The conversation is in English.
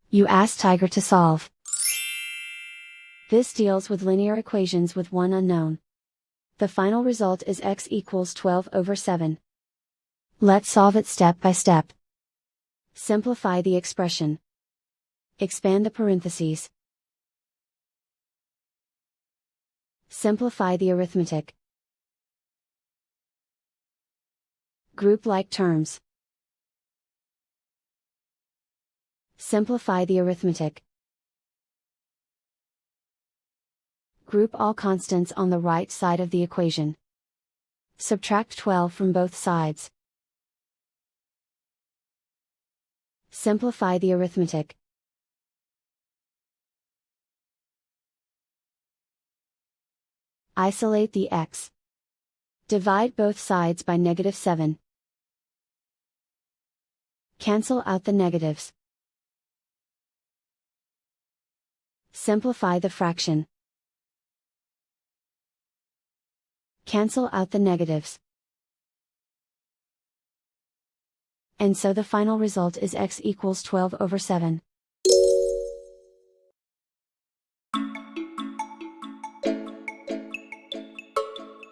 You ask Tiger to solve. This deals with linear equations with one unknown. The final result is x equals 12/7. Let's solve it step by step. Simplify the expression. Expand the parentheses. Simplify the arithmetic. Group like terms. Simplify the arithmetic. Group all constants on the right side of the equation. Subtract 12 from both sides. Simplify the arithmetic. Isolate the x. Divide both sides by -7. Cancel out the negatives. Simplify the fraction. Cancel out the negatives. And so the final result is x equals 12/7.